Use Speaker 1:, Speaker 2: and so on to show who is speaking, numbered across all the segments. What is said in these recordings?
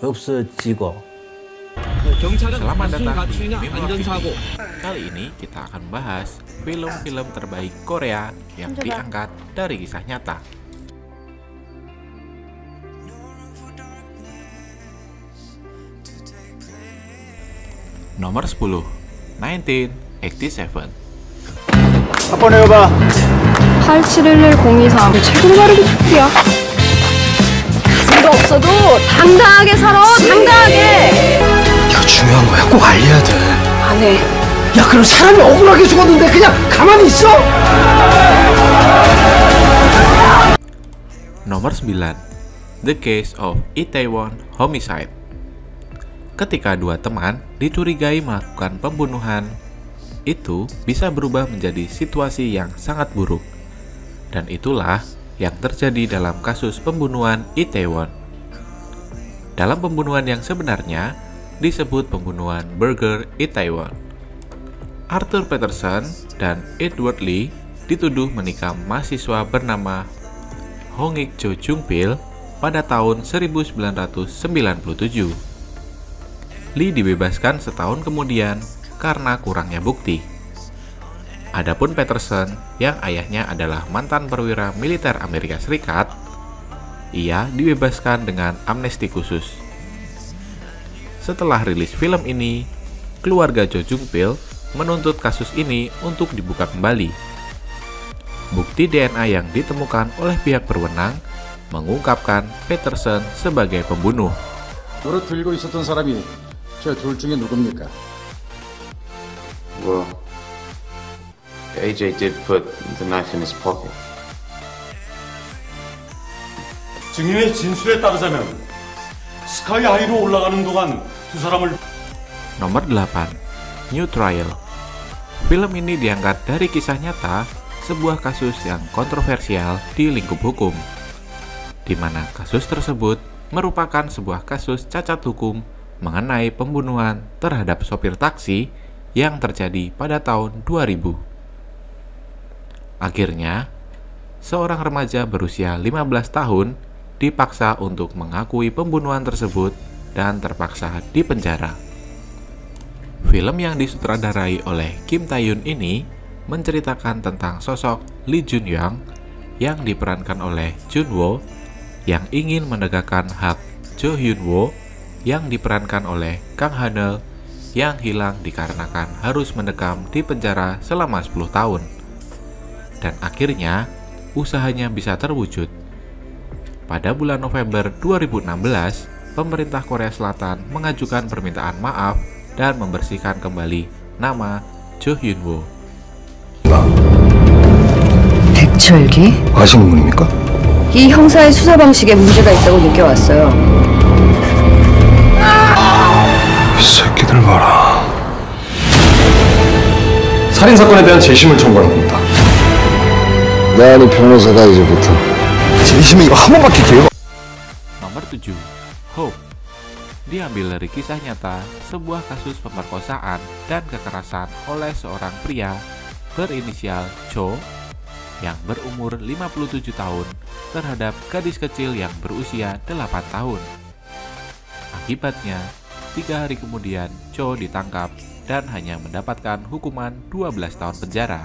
Speaker 1: 없어지고
Speaker 2: Selamat datang di Memoir TV. Kali ini kita akan membahas film-film terbaik Korea yang diangkat dari kisah nyata. Nomor 10, 1987.
Speaker 3: 아빠 내려봐.
Speaker 4: 8711-023 최근 가르기 좋기야. 가진 거 없어도 당당하게 살아. 당당하게.
Speaker 3: 이거 중요한 거야. 꼭 알려야 돼.
Speaker 4: 안 해.
Speaker 3: 야, 그럼 사람이 억울하게 죽었는데 그냥 가만히 있어?
Speaker 2: Nomor 9, The Case of Itaewon Homicide. Ketika dua teman dicurigai melakukan pembunuhan, itu bisa berubah menjadi situasi yang sangat buruk. Dan itulah yang terjadi dalam kasus pembunuhan Itaewon. Dalam pembunuhan yang sebenarnya disebut pembunuhan Burger Itaewon. Arthur Peterson dan Edward Lee dituduh menikam mahasiswa bernama Hongik Jo Jung-pil pada tahun 1997. Lee dibebaskan setahun kemudian karena kurangnya bukti. Adapun Peterson, yang ayahnya adalah mantan perwira militer Amerika Serikat, ia dibebaskan dengan amnesti khusus. Setelah rilis film ini, keluarga Jo Jung-pil menuntut kasus ini untuk dibuka kembali. Bukti DNA yang ditemukan oleh pihak berwenang mengungkapkan Peterson sebagai pembunuh.
Speaker 5: 너를 들고 있었던 사람이 저 둘 중에 누굽니까?
Speaker 6: Well, AJ did put the knife in his pocket.
Speaker 5: 증인의 진술에 따르자면 스카이 하이로 올라가는 동안 두 사람을
Speaker 2: Nomor 8, New Trial. Film ini diangkat dari kisah nyata sebuah kasus yang kontroversial di lingkup hukum, di mana kasus tersebut merupakan sebuah kasus cacat hukum mengenai pembunuhan terhadap sopir taksi yang terjadi pada tahun 2000. Akhirnya, seorang remaja berusia 15 tahun dipaksa untuk mengakui pembunuhan tersebut dan terpaksa dipenjara. Film yang disutradarai oleh Kim Tae-yoon ini menceritakan tentang sosok Lee Jun-young yang diperankan oleh Jun-woo yang ingin menegakkan hak Jo Hyun-woo yang diperankan oleh Kang Han-eul yang hilang dikarenakan harus mendekam di penjara selama 10 tahun. Dan akhirnya, usahanya bisa terwujud. Pada bulan November 2016, pemerintah Korea Selatan mengajukan permintaan maaf dan membersihkan kembali nama Jo Hyun-woo.
Speaker 4: 백철기?
Speaker 3: 아시는 분입니까?
Speaker 4: 이 형사의 수사 방식에 문제가 있다고 느껴왔어요.
Speaker 3: 이 새끼들 봐라. 살인 사건에 대한 재심을 청구하는 겁니다.
Speaker 7: 나니 변호사다 이제부터.
Speaker 3: 재심이 이거 한 번밖에 기회가.
Speaker 2: Nomor 7, Hope. Diambil dari kisah nyata sebuah kasus pemerkosaan dan kekerasan oleh seorang pria berinisial Cho yang berumur 57 tahun terhadap gadis kecil yang berusia 8 tahun. Akibatnya, 3 hari kemudian Cho ditangkap dan hanya mendapatkan hukuman 12 tahun penjara.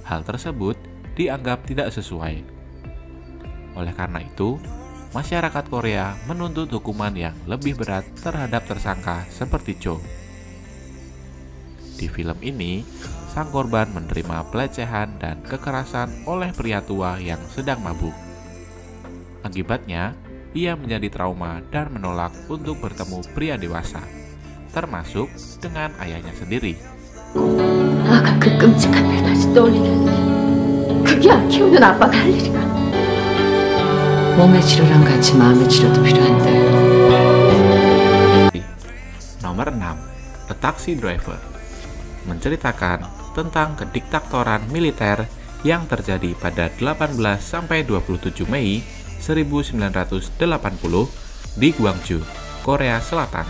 Speaker 2: Hal tersebut dianggap tidak sesuai. Oleh karena itu, masyarakat Korea menuntut hukuman yang lebih berat terhadap tersangka seperti Cho. Di film ini, sang korban menerima pelecehan dan kekerasan oleh pria tua yang sedang mabuk. Akibatnya, ia menjadi trauma dan menolak untuk bertemu pria dewasa, termasuk dengan ayahnya sendiri.
Speaker 4: 아가 그 끔찍한 일 다시 떠올리다니. 그게 안 키우는 아빠가 할 일이야. 몸의 치료랑 같이 마음의 치료도 필요한데.
Speaker 2: Nomor 6, A Taxi Driver. Menceritakan tentang kediktatoran militer yang terjadi pada 18-27 Mei 1980 di Gwangju, Korea Selatan.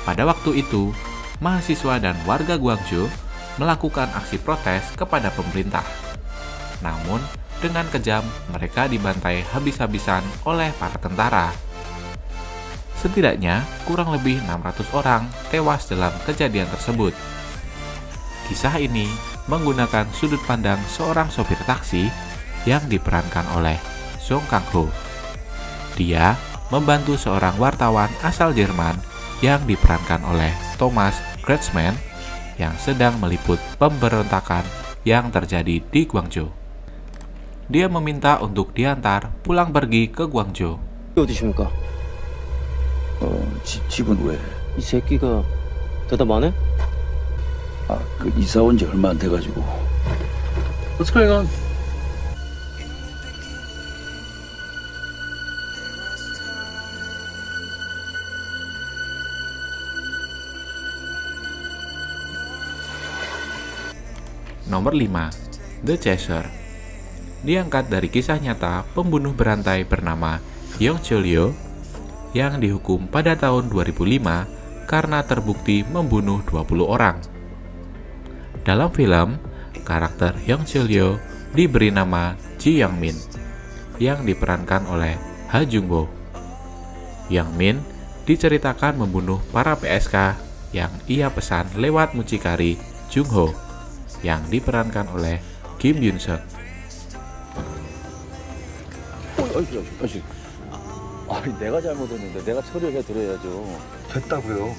Speaker 2: Pada waktu itu, mahasiswa dan warga Gwangju melakukan aksi protes kepada pemerintah. Namun, dengan kejam mereka dibantai habis-habisan oleh para tentara. Setidaknya kurang lebih 600 orang tewas dalam kejadian tersebut. Kisah ini menggunakan sudut pandang seorang sopir taksi yang diperankan oleh Song Kang-ho. Dia membantu seorang wartawan asal Jerman yang diperankan oleh Thomas Kretschmann yang sedang meliput pemberontakan yang terjadi di Gwangju. Dia meminta untuk diantar pulang pergi ke Gwangju.
Speaker 1: 어디십니까?
Speaker 8: 집은 왜?
Speaker 1: 이 새끼가 대답 안 해?
Speaker 8: 그 이사 온 지 얼마 안 돼가지고.
Speaker 1: 어떡해 이건?
Speaker 2: Nomor 5. The Chaser. Diangkat dari kisah nyata pembunuh berantai bernama Yong Chul-yo yang dihukum pada tahun 2005 karena terbukti membunuh 20 orang. Dalam film, karakter Yong Chul-yo diberi nama Ji Young-min yang diperankan oleh Ha Jung-ho. Young-min diceritakan membunuh para PSK yang ia pesan lewat mucikari Jung-ho yang diperankan oleh Kim Yun-seok.
Speaker 8: 내가 잘못했는데 내가 처리해 드려야죠.
Speaker 3: 됐다고요.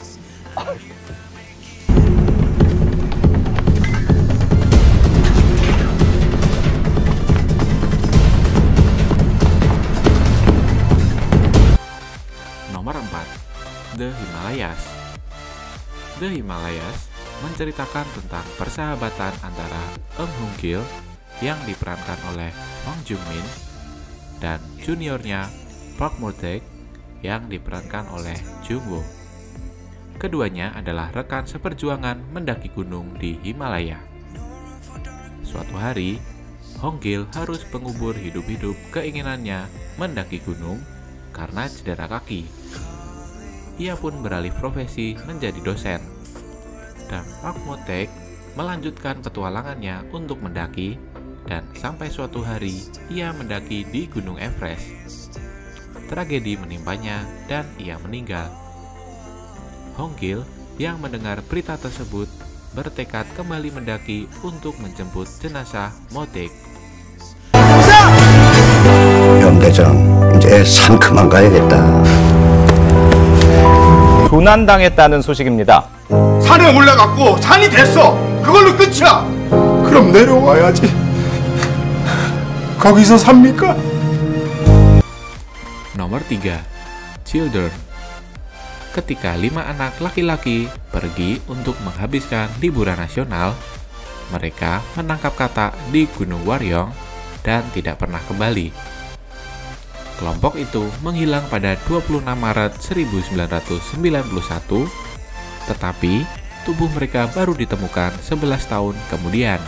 Speaker 2: Nomor 4. The Himalayas. The Himalayas menceritakan tentang persahabatan antara Eun Hong-gil yang diperankan oleh Hong Jung-min dan juniornya Park Mo-taek yang diperankan oleh Jung-woo. Keduanya adalah rekan seperjuangan mendaki gunung di Himalaya. Suatu hari, Hong-gil harus mengubur hidup-hidup keinginannya mendaki gunung karena cedera kaki. Ia pun beralih profesi menjadi dosen. Dan Park Mo-taek melanjutkan petualangannya untuk mendaki dan sampai suatu hari ia mendaki di Gunung Everest. Tragedi menimpanya dan ia meninggal. Hong-gil yang mendengar berita tersebut bertekad kembali mendaki untuk menjemput jenazah Mo-taek.
Speaker 3: 염대장, 이제 산 그만 가야겠다.
Speaker 9: 조난당했다는 소식입니다.
Speaker 10: 산에 올라갔고 산이 됐어. 그걸로 끝이야. 그럼 내려와야지. 거기서 삽니까?
Speaker 2: Nomor 3. Children. Ketika 5 anak laki-laki pergi untuk menghabiskan liburan nasional, mereka menangkap katak di Gunung Waryong dan tidak pernah kembali. Kelompok itu menghilang pada 26 Maret 1991, tetapi tubuh mereka baru ditemukan 11 tahun kemudian.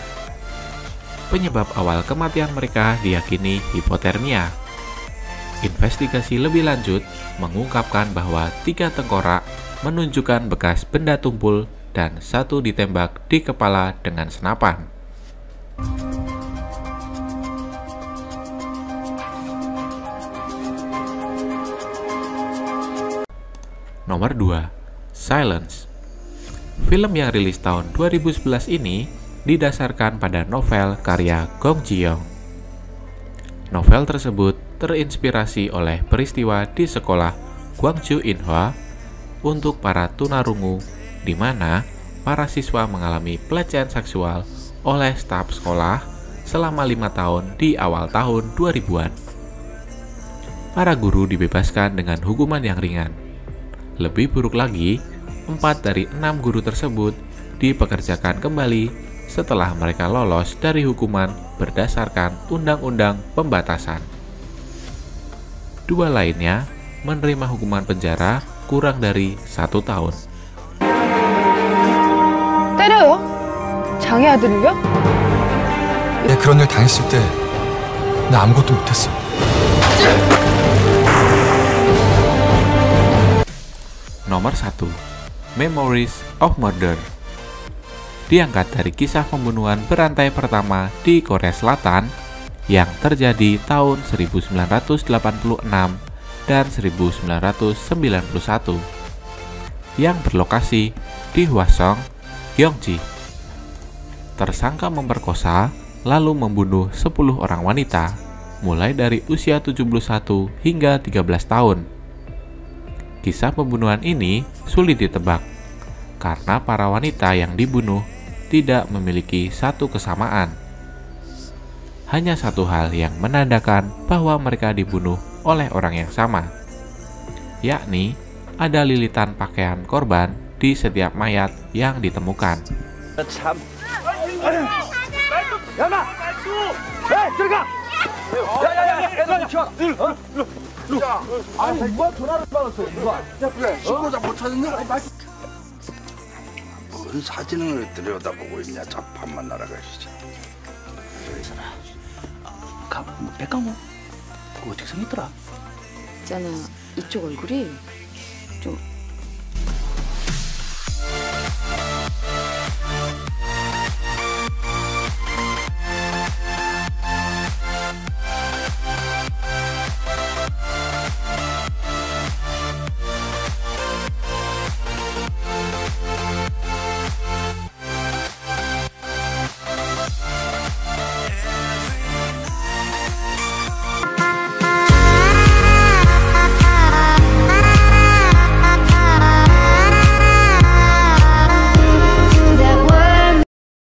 Speaker 2: Penyebab awal kematian mereka diyakini hipotermia. Investigasi lebih lanjut mengungkapkan bahwa 3 tengkorak menunjukkan bekas benda tumpul dan 1 ditembak di kepala dengan senapan. Nomor 2. Silence. Film yang rilis tahun 2011 ini didasarkan pada novel karya Gong Ji-young. Novel tersebut terinspirasi oleh peristiwa di sekolah Gwangju Inhwa untuk para tunarungu, di mana para siswa mengalami pelecehan seksual oleh staf sekolah selama 5 tahun di awal tahun 2000-an. Para guru dibebaskan dengan hukuman yang ringan. Lebih buruk lagi, 4 dari 6 guru tersebut dipekerjakan kembali setelah mereka lolos dari hukuman berdasarkan undang-undang pembatasan. 2 lainnya menerima hukuman penjara kurang dari 1 tahun.
Speaker 11: 때려요? 자기 아들을요?
Speaker 12: 내 그런 일 당했을 때 나 아무것도 못했어.
Speaker 2: Nomor 1. Memories of Murder. Diangkat dari kisah pembunuhan berantai pertama di Korea Selatan yang terjadi tahun 1986 dan 1991 yang berlokasi di Hwaseong, Gyeonggi. Tersangka memperkosa lalu membunuh 10 orang wanita mulai dari usia 71 hingga 13 tahun. Kisah pembunuhan ini sulit ditebak karena para wanita yang dibunuh tidak memiliki satu kesamaan. Hanya satu hal yang menandakan bahwa mereka dibunuh oleh orang yang sama, yakni ada lilitan pakaian korban di setiap mayat yang ditemukan.
Speaker 10: 뭔 사진을 들여다보고 있냐? 잡판만 날아가시지.
Speaker 8: 백강호 그거 어떻게 생겼더라?
Speaker 4: 있잖아, 이쪽 얼굴이 좀